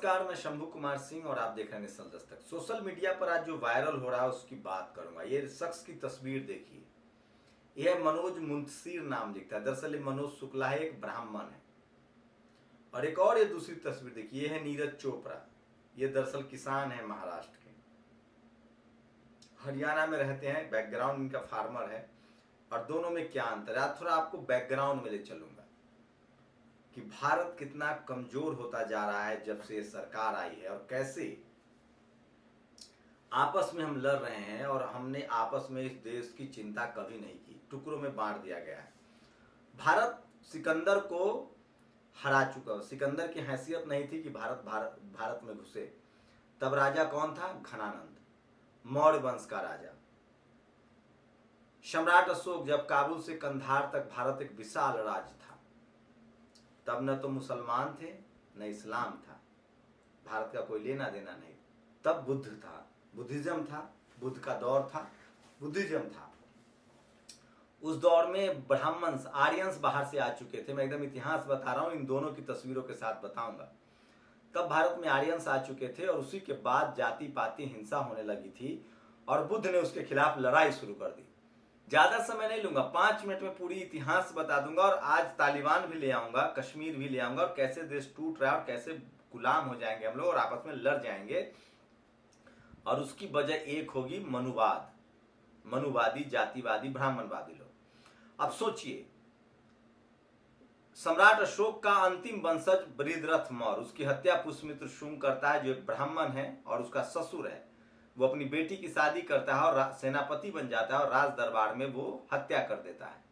नमस्कार, मैं शंभू कुमार सिंह और आप देख रहे हैं नेशनल दस्तक। सोशल मीडिया पर आज जो वायरल हो रहा है उसकी बात करूंगा। ये शख्स की तस्वीर देखिए, यह मनोज मुंशीर नाम लिखता है। दरअसल ये मनोज शुक्ला है, एक ब्राह्मण है। और एक और ये दूसरी तस्वीर देखिए, ये है नीरज चोपड़ा। ये दरअसल किसान है, महाराष्ट्र के, हरियाणा में रहते हैं। बैकग्राउंड इनका फार्मर है। और दोनों में क्या अंतर है, थोड़ा आपको बैकग्राउंड में ले चलूंगा कि भारत कितना कमजोर होता जा रहा है जब से ये सरकार आई है, और कैसे आपस में हम लड़ रहे हैं। और हमने आपस में इस देश की चिंता कभी नहीं की, टुकड़ों में बांट दिया गया है। भारत सिकंदर को हरा चुका। सिकंदर की हैसियत नहीं थी कि भारत में घुसे। तब राजा कौन था? घनानंद, मौर्य वंश का राजा। सम्राट अशोक जब काबुल से कंधार तक भारत एक विशाल राज्य था, तब न तो मुसलमान थे न इस्लाम था, भारत का कोई लेना देना नहीं। तब बुद्ध था, बुद्धिज्म था, बुद्ध का दौर था, बुद्धिज्म था। उस दौर में ब्राह्मण्स, आर्यंस बाहर से आ चुके थे। मैं एकदम इतिहास बता रहा हूं, इन दोनों की तस्वीरों के साथ बताऊंगा। तब भारत में आर्यंस आ चुके थे और उसी के बाद जाति पाति हिंसा होने लगी थी और बुद्ध ने उसके खिलाफ लड़ाई शुरू कर दी। ज्यादा समय नहीं लूंगा, 5 मिनट में पूरी इतिहास बता दूंगा। और आज तालिबान भी ले आऊंगा, कश्मीर भी ले आऊंगा, और कैसे देश टूट रहा है और कैसे गुलाम हो जाएंगे हम लोग और आपस में लड़ जाएंगे। और उसकी वजह एक होगी मनुवाद, मनुवादी, जातिवादी, ब्राह्मणवादी लोग। अब सोचिए, सम्राट अशोक का अंतिम वंशज बृहद्रथ मौर्य, उसकी हत्या पुष्यमित्र शुंग करता है, जो एक ब्राह्मण है और उसका ससुर है। वो अपनी बेटी की शादी करता है और सेनापति बन जाता है और राज दरबार में वो हत्या कर देता है।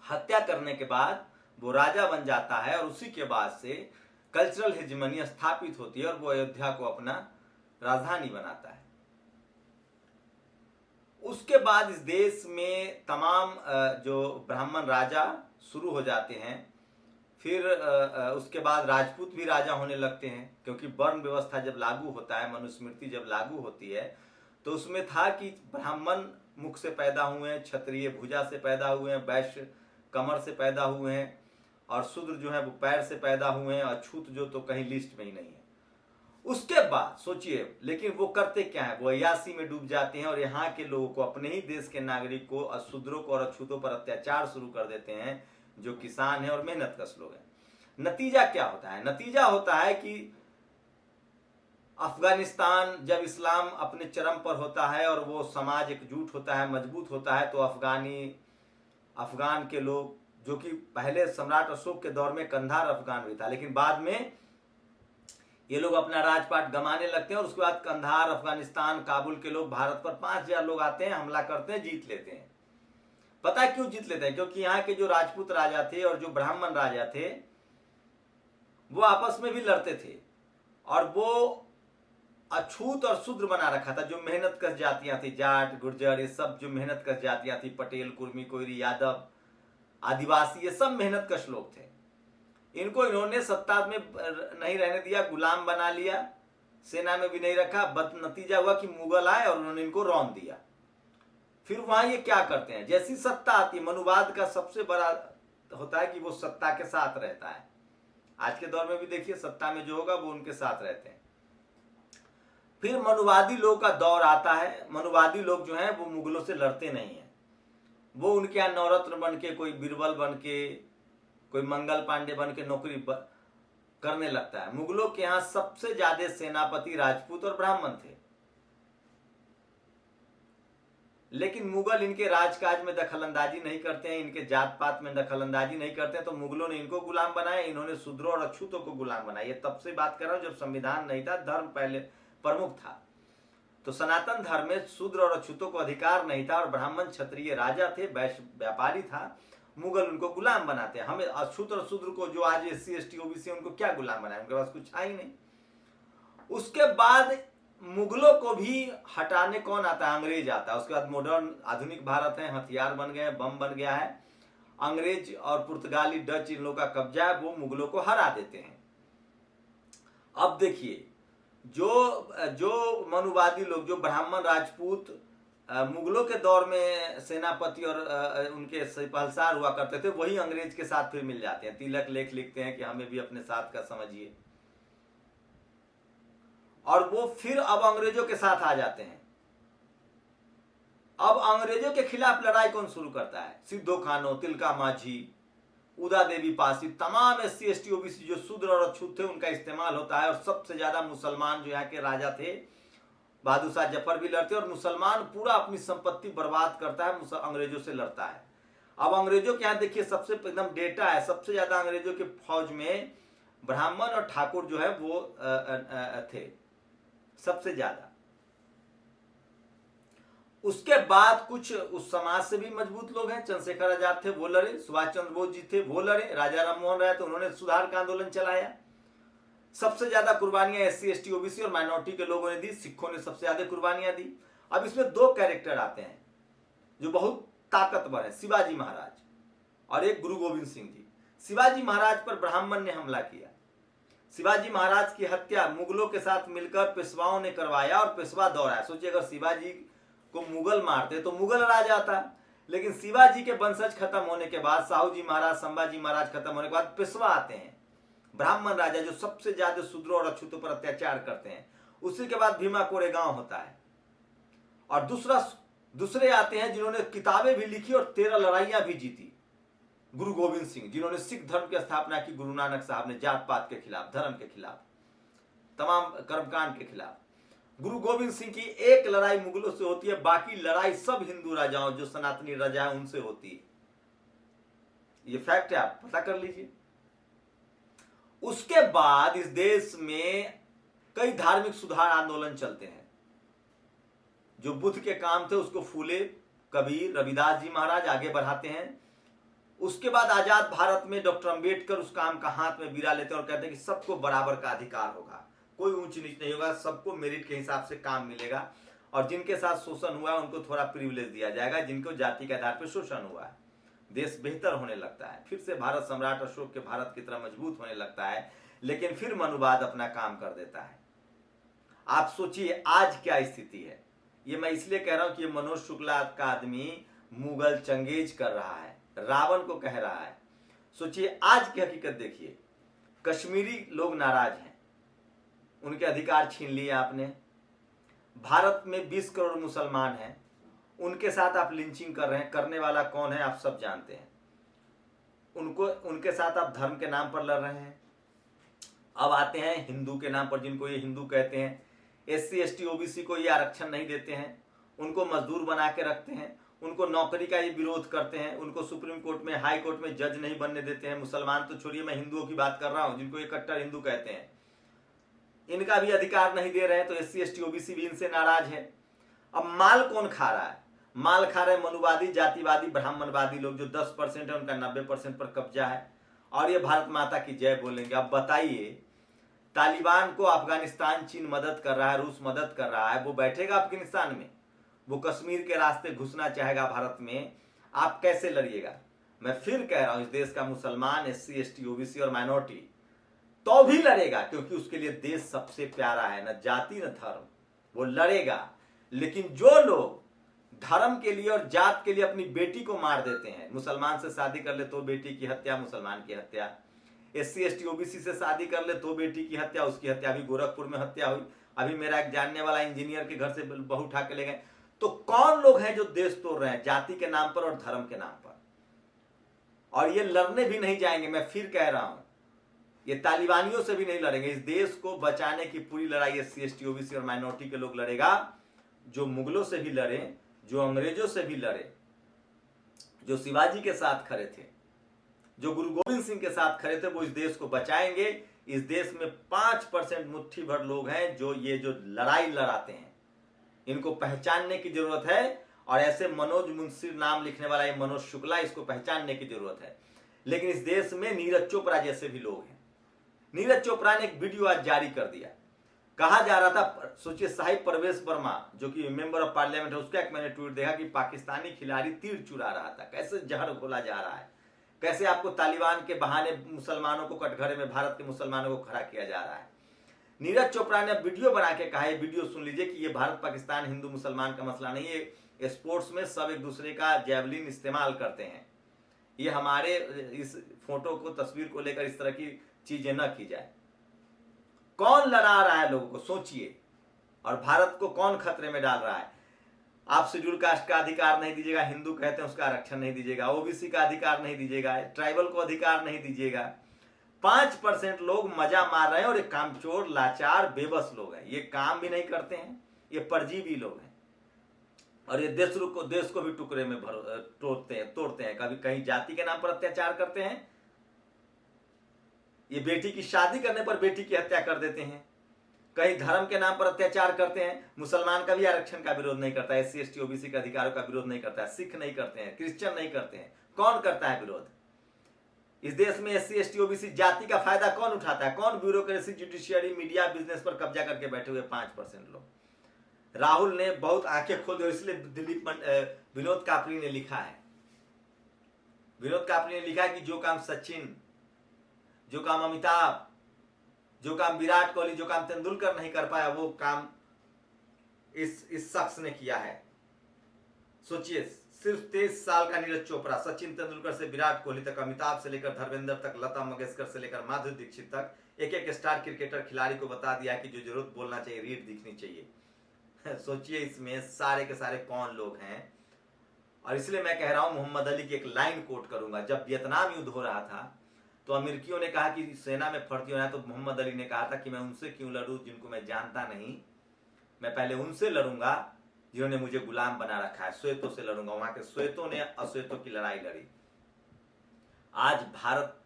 हत्या करने के बाद वो राजा बन जाता है और उसी के बाद से कल्चरल हेजेमनी स्थापित होती है और वो अयोध्या को अपना राजधानी बनाता है। उसके बाद इस देश में तमाम जो ब्राह्मण राजा शुरू हो जाते हैं। फिर उसके बाद राजपूत भी राजा होने लगते हैं, क्योंकि वर्ण व्यवस्था जब लागू होता है, मनुस्मृति जब लागू होती है, तो उसमें था कि ब्राह्मण मुख से पैदा हुए हैं, क्षत्रिय भुजा से पैदा हुए हैं, वैश्य कमर से पैदा हुए हैं, और शूद्र जो है वो पैर से पैदा हुए हैं, और अछूत जो तो कहीं लिस्ट में ही नहीं है। उसके बाद सोचिए, लेकिन वो करते क्या है, वो अय्यासी में डूब जाते हैं और यहाँ के लोगों को, अपने ही देश के नागरिक को, अशूद्रों को और अछूतों पर अत्याचार शुरू कर देते हैं, जो किसान है और मेहनत कश लोग हैं। नतीजा क्या होता है? नतीजा होता है कि अफगानिस्तान जब इस्लाम अपने चरम पर होता है और वो समाज एकजुट होता है, मजबूत होता है, तो अफगान के लोग, जो कि पहले सम्राट अशोक के दौर में कंधार अफगान भी था, लेकिन बाद में ये लोग अपना राजपाट गंवाने लगते हैं और उसके बाद कंधार, अफगानिस्तान, काबुल के लोग भारत पर 5000 लोग आते हैं, हमला करते हैं, जीत लेते हैं। पता है क्यों जीत लेते हैं? क्योंकि यहाँ के जो राजपूत राजा थे और जो ब्राह्मण राजा थे, वो आपस में भी लड़ते थे और वो अछूत और शूद्र बना रखा था। जो मेहनत कर जातियां थी, जाट, गुर्जर, ये सब जो मेहनत कर जातियां थी, पटेल, कुर्मी, कोयरी, यादव, आदिवासी, ये सब मेहनत कश लोग थे। इनको इन्होंने सत्ता में नहीं रहने दिया, गुलाम बना लिया, सेना में भी नहीं रखा। नतीजा हुआ कि मुगल आए और उन्होंने इनको रौंद दिया। फिर वहां ये क्या करते हैं, जैसी सत्ता आती है, मनुवाद का सबसे बड़ा होता है कि वो सत्ता के साथ रहता है। आज के दौर में भी देखिए, सत्ता में जो होगा वो उनके साथ रहते हैं। फिर मनुवादी लोग का दौर आता है। मनुवादी लोग जो हैं वो मुगलों से लड़ते नहीं हैं। वो उनके यहाँ नवरत्न बन के, कोई बीरबल बन के, कोई मंगल पांडे बन के नौकरी करने लगता है। मुगलों के यहाँ सबसे ज्यादा सेनापति राजपूत और ब्राह्मण थे, लेकिन मुगल इनके राजकाज में दखलंदाजी नहीं करते हैं, इनके जात पात में दखलंदाजी नहीं करते हैं, तो मुगलों ने इनको गुलाम बनाया, इन्होंने शूद्रों और अछूतों को गुलाम बनाया। ये तब से बात कर रहा हूं जब संविधान नहीं था, धर्म पहले प्रमुख था। तो सनातन धर्म में शूद्र और अछूतों को अधिकार नहीं था और ब्राह्मण क्षत्रिय राजा थे, वैश्य व्यापारी था। मुगल उनको गुलाम बनाते हैं। हमें अछूत और शूद्र को, जो आज SC ST OBC, उनको क्या गुलाम बनाए? उनके पास कुछ है ही नहीं। उसके बाद मुगलों को भी हटाने कौन आता है? अंग्रेज आता है। उसके बाद मॉडर्न आधुनिक भारत है, हथियार बन गए, बम बन गया है। अंग्रेज और पुर्तगाली, डच, इन लोगों का कब्जा है, वो मुगलों को हरा देते हैं। अब देखिए, जो मनुवादी लोग, जो ब्राह्मण राजपूत मुगलों के दौर में सेनापति और उनके सिपहलसार हुआ करते थे, वही अंग्रेज के साथ फिर मिल जाते हैं। तिलक लेख लिखते हैं कि हमें भी अपने साथ का समझिए। और वो फिर अब अंग्रेजों के साथ आ जाते हैं। अब अंग्रेजों के खिलाफ लड़ाई कौन शुरू करता है? सिद्धो कान्हो, तिलका माझी, उदा देवी पासी, तमाम SC ST OBC जो शूद्र और अछूत थे उनका इस्तेमाल होता है। और सबसे ज्यादा मुसलमान जो यहाँ के राजा थे, बहादुर शाह जफर भी लड़ते, और मुसलमान पूरा अपनी संपत्ति बर्बाद करता है, अंग्रेजों से लड़ता है। अब अंग्रेजों के यहाँ देखिए सबसे एकदम डेटा है, सबसे ज्यादा अंग्रेजों के फौज में ब्राह्मण और ठाकुर जो है वो थे सबसे ज्यादा। उसके बाद कुछ उस समाज से भी मजबूत लोग हैं, चंद्रशेखर आजाद थे वो लड़े, सुभाष चंद्र बोस जी थे वो लड़े, राजा राममोहन राय थे उन्होंने सुधार का आंदोलन चलाया। सबसे ज्यादा कुर्बानियां SC ST OBC और माइनॉरिटी के लोगों ने दी, सिखों ने सबसे ज्यादा कुर्बानियां दी। अब इसमें दो कैरेक्टर आते हैं जो बहुत ताकतवर है, शिवाजी महाराज और एक गुरु गोविंद सिंह जी। शिवाजी महाराज पर ब्राह्मण ने हमला किया, शिवाजी महाराज की हत्या मुगलों के साथ मिलकर पेशवाओं ने करवाया और पेशवा दौड़ाया। सोचिए अगर शिवाजी को मुगल मारते तो मुगल राज आता, लेकिन शिवाजी के वंशज खत्म होने के बाद, साहू जी महाराज, संभाजी महाराज खत्म होने के बाद पेशवा आते हैं, ब्राह्मण राजा जो सबसे ज्यादा शूद्रों और अछूतों पर अत्याचार करते हैं। उसी के बाद भीमा कोरेगांव होता है। और दूसरे आते हैं जिन्होंने किताबें भी लिखी और 13 लड़ाइयां भी जीती, गुरु गोविंद सिंह, जिन्होंने सिख धर्म की स्थापना की। गुरु नानक साहब ने जात पात के खिलाफ, धर्म के खिलाफ, तमाम कर्मकांड के खिलाफ। गुरु गोविंद सिंह की एक लड़ाई मुगलों से होती है, बाकी लड़ाई सब हिंदू राजाओं जो सनातनी राजा है उनसे होती है। ये फैक्ट है, आप पता कर लीजिए। उसके बाद इस देश में कई धार्मिक सुधार आंदोलन चलते हैं। जो बुद्ध के काम थे उसको फूले कबीर रविदास जी महाराज आगे बढ़ाते हैं। उसके बाद आजाद भारत में डॉक्टर अंबेडकर उस काम का हाथ में बिरा लेते हैं और कहते हैं कि सबको बराबर का अधिकार होगा, कोई ऊंच नीच नहीं होगा, सबको मेरिट के हिसाब से काम मिलेगा, और जिनके साथ शोषण हुआ है उनको थोड़ा प्रिविलेज दिया जाएगा, जिनको जाति के आधार पर शोषण हुआ है। देश बेहतर होने लगता है, फिर से भारत सम्राट अशोक के भारत की तरह मजबूत होने लगता है। लेकिन फिर मनुवाद अपना काम कर देता है। आप सोचिए आज क्या स्थिति है। ये मैं इसलिए कह रहा हूं कि ये मनोज शुक्ला का आदमी मुगल चंगेज कर रहा है, रावण को कह रहा है। सोचिए आज की हकीकत देखिए, कश्मीरी लोग नाराज हैं, उनके अधिकार छीन लिए आपने। भारत में 20 करोड़ मुसलमान हैं, उनके साथ आप लिंचिंग कर रहे हैं। करने वाला कौन है आप सब जानते हैं। उनके साथ आप धर्म के नाम पर लड़ रहे हैं। अब आते हैं हिंदू के नाम पर, जिनको ये हिंदू कहते हैं। SC ST OBC को ये आरक्षण नहीं देते हैं, उनको मजदूर बना के रखते हैं, उनको नौकरी का ये विरोध करते हैं, उनको सुप्रीम कोर्ट में, हाई कोर्ट में जज नहीं बनने देते हैं। मुसलमान तो छोड़िए, मैं हिंदुओं की बात कर रहा हूं जिनको ये कट्टर हिंदू कहते हैं, इनका भी अधिकार नहीं दे रहे हैं। तो SC ST OBC भी इनसे नाराज है। अब माल कौन खा रहा है? माल खा रहे मनुवादी, जातिवादी, ब्राह्मणवादी लोग, जो 10% है उनका 90% पर कब्जा है, और ये भारत माता की जय बोलेंगे। अब बताइए, तालिबान को अफगानिस्तान चीन मदद कर रहा है, रूस मदद कर रहा है, वो बैठेगा अफगानिस्तान में? वो कश्मीर के रास्ते घुसना चाहेगा भारत में, आप कैसे लड़िएगा? मैं फिर कह रहा हूं, इस देश का मुसलमान, SC ST OBC और माइनॉरिटी तो भी लड़ेगा, क्योंकि उसके लिए देश सबसे प्यारा है, न जाति न धर्म, वो लड़ेगा। लेकिन जो लोग धर्म के लिए और जात के लिए अपनी बेटी को मार देते हैं, मुसलमान से शादी कर ले तो बेटी की हत्या, मुसलमान की हत्या, SC ST OBC से शादी कर ले तो बेटी की हत्या, उसकी हत्या अभी गोरखपुर में हत्या हुई। अभी मेरा एक जानने वाला इंजीनियर के घर से बहू उठा के ले गए। तो कौन लोग हैं जो देश तोड़ रहे हैं? जाति के नाम पर और धर्म के नाम पर। और ये लड़ने भी नहीं जाएंगे। मैं फिर कह रहा हूं, ये तालिबानियों से भी नहीं लड़ेंगे। इस देश को बचाने की पूरी लड़ाई SC ST OBC और माइनॉरिटी के लोग लड़ेगा, जो मुगलों से भी लड़े, जो अंग्रेजों से भी लड़े, जो शिवाजी के साथ खड़े थे, जो गुरु गोविंद सिंह के साथ खड़े थे, वो इस देश को बचाएंगे। इस देश में 5% मुट्ठी भर लोग हैं जो ये जो लड़ाई लड़ाते हैं, इनको पहचानने की जरूरत है। और ऐसे मनोज मुंशी नाम लिखने वाला ये मनोज शुक्ला, इसको पहचानने की जरूरत है। लेकिन इस देश में नीरज चोपड़ा जैसे भी लोग हैं। नीरज चोपड़ा ने एक वीडियो आज जारी कर दिया। कहा जा रहा था, सोचिए, साहिब परवेश वर्मा जो कि मेंबर ऑफ पार्लियामेंट है, उसका एक मैंने ट्वीट देखा कि पाकिस्तानी खिलाड़ी तीर चुरा रहा था। कैसे जहर घोला जा रहा है, कैसे आपको तालिबान के बहाने मुसलमानों को कटघरे में, भारत के मुसलमानों को खड़ा किया जा रहा है। नीरज चोपड़ा ने वीडियो बना के कहा, ये वीडियो सुन लीजिए, कि ये भारत पाकिस्तान हिंदू मुसलमान का मसला नहीं है। स्पोर्ट्स में सब एक दूसरे का जैवलिन इस्तेमाल करते हैं। ये हमारे इस फोटो को, तस्वीर को लेकर इस तरह की चीजें न की जाए। कौन लड़ा रहा है लोगों को, सोचिए। और भारत को कौन खतरे में डाल रहा है। आप शेड्यूल कास्ट का अधिकार नहीं दीजिएगा, हिंदू कहते हैं उसका आरक्षण नहीं दीजिएगा, ओबीसी का अधिकार नहीं दीजिएगा, ट्राइबल को अधिकार नहीं दीजिएगा। 5% लोग मजा मार रहे हैं और ये कामचोर, लाचार, बेबस लोग हैं। ये काम भी नहीं करते हैं, ये परजीवी लोग हैं। और ये देश को भी टुकड़े में तोड़ते हैं। कभी कहीं जाति के नाम पर अत्याचार करते हैं, ये बेटी की शादी करने पर बेटी की हत्या कर देते हैं। कहीं धर्म के नाम पर अत्याचार करते हैं। मुसलमान का भी आरक्षण का विरोध नहीं करता है, SC ST OBC के अधिकारों का विरोध नहीं करता है, सिख नहीं करते हैं, क्रिश्चियन नहीं करते हैं। कौन करता है विरोध? इस देश में SC ST OBC जाति का फायदा कौन उठाता है? कौन ब्यूरोक्रेसी, जुडिशियरी, मीडिया, बिजनेस पर कब्जा करके बैठे हुए 5% लोग। राहुल ने बहुत आंखें खोल दी, इसलिए विनोद कापड़ी ने लिखा है, विनोद कापड़ी ने लिखा है कि जो काम सचिन, जो काम अमिताभ, जो काम विराट कोहली, जो काम तेंदुलकर नहीं कर पाया, वो काम इस शख्स ने किया है। सोचिए, सिर्फ 23 साल का नीरज चोपड़ा, सचिन तेंदुलकर से विराट कोहली तक, अमिताभ से लेकर धर्मेंद्र तक, लता मंगेशकर से लेकर माधुरी दीक्षित तक, एक स्टार क्रिकेटर खिलाड़ी को बता दिया कि जो जरूरत बोलना चाहिए, रीड दिखनी चाहिए। सोचिए इसमें सारे के सारे कौन लोग हैं। और इसलिए मैं कह रहा हूं, मोहम्मद अली की एक लाइन कोट करूंगा। जब वियतनाम युद्ध हो रहा था तो अमेरिकियों ने कहा कि सेना में भर्ती होना है, तो मोहम्मद अली ने कहा था कि मैं उनसे क्यों लड़ूं जिनको मैं जानता नहीं, मैं पहले उनसे लड़ूंगा जिन्होंने मुझे गुलाम बना रखा है, श्वेतों से लड़ूंगा। वहां के श्वेतों ने अश्वेतों की लड़ाई लड़ी। आज भारत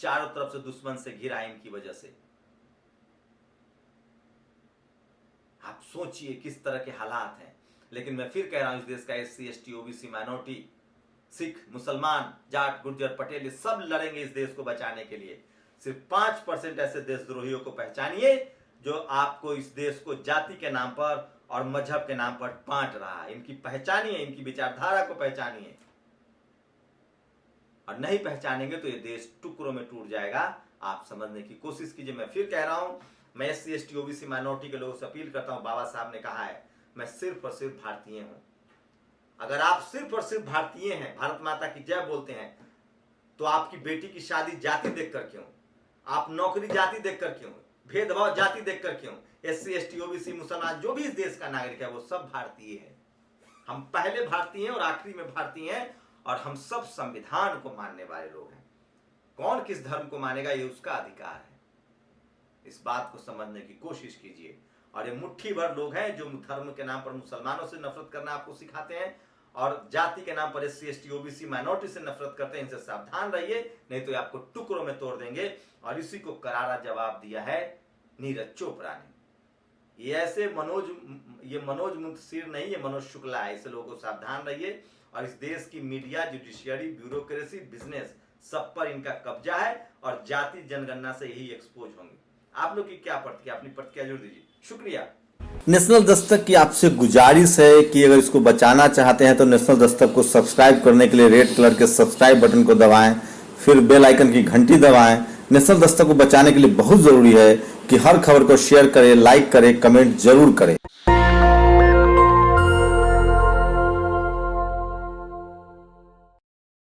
चारों तरफ से दुश्मन से घिरा है इनकी वजह से। आप सोचिए किस तरह के हालात हैं। लेकिन मैं फिर कह रहा हूं, इस देश का SC ST OBC minority, Sikh, मुसलमान, जाट, गुर्जर, पटेल, ये सब लड़ेंगे इस देश को बचाने के लिए। सिर्फ 5% ऐसे देशद्रोहियों को पहचानिए जो आपको इस देश को जाति के नाम पर और मजहब के नाम पर बांट रहा है। इनकी पहचानिए, इनकी विचारधारा को पहचानिए। और नहीं पहचानेंगे तो ये देश टुकड़ों में टूट जाएगा। आप समझने की कोशिश कीजिए। मैं फिर कह रहा हूं, मैं SC ST OBC माइनॉरिटी के लोगों से अपील करता हूं, बाबा साहब ने कहा है, मैं सिर्फ और सिर्फ भारतीय हूं। अगर आप सिर्फ और सिर्फ भारतीय हैं, भारत माता की जय बोलते हैं, तो आपकी बेटी की शादी जाति देखकर क्यों, आप नौकरी जाति देखकर क्यों, भेदभाव जाति देखकर क्यों? SC ST OBC मुसलमान जो भी इस देश का नागरिक है वो सब भारतीय है। हम पहले भारतीय हैं और आखिरी में भारतीय हैं। और हम सब संविधान को मानने वाले लोग हैं। कौन किस धर्म को मानेगा ये उसका अधिकार है। इस बात को समझने की कोशिश कीजिए। और ये मुट्ठी भर लोग हैं जो धर्म के नाम पर मुसलमानों से नफरत करना आपको सिखाते हैं और जाति के नाम पर SC ST OBC माइनॉरिटी से नफरत करते हैं। इनसे सावधान रहिए, नहीं तो ये आपको टुकड़ों में तोड़ देंगे। और इसी को करारा जवाब दिया है नीरज चोपड़ा ने। ये ऐसे मनोज मुंतशिर नहीं, ये मनोज शुक्ला है। ऐसे लोगों को सावधान रहिए। और इस देश की मीडिया, जुडिशियरी, ब्यूरोक्रेसी, बिजनेस, सब पर इनका कब्जा है और जाति जनगणना से यही एक्सपोज होंगे। आप लोग की क्या प्रतिक्रिया, अपनी प्रतिक्रिया जरूर दीजिए। शुक्रिया। नेशनल दस्तक की आपसे गुजारिश है कि अगर इसको बचाना चाहते हैं तो नेशनल दस्तक को सब्सक्राइब करने के लिए रेड कलर के सब्सक्राइब बटन को दबाएं, फिर बेल आइकन की घंटी दबाएं। नेशनल दस्तक को बचाने के लिए बहुत जरूरी है कि हर खबर को शेयर करें, लाइक करें, कमेंट जरूर करें।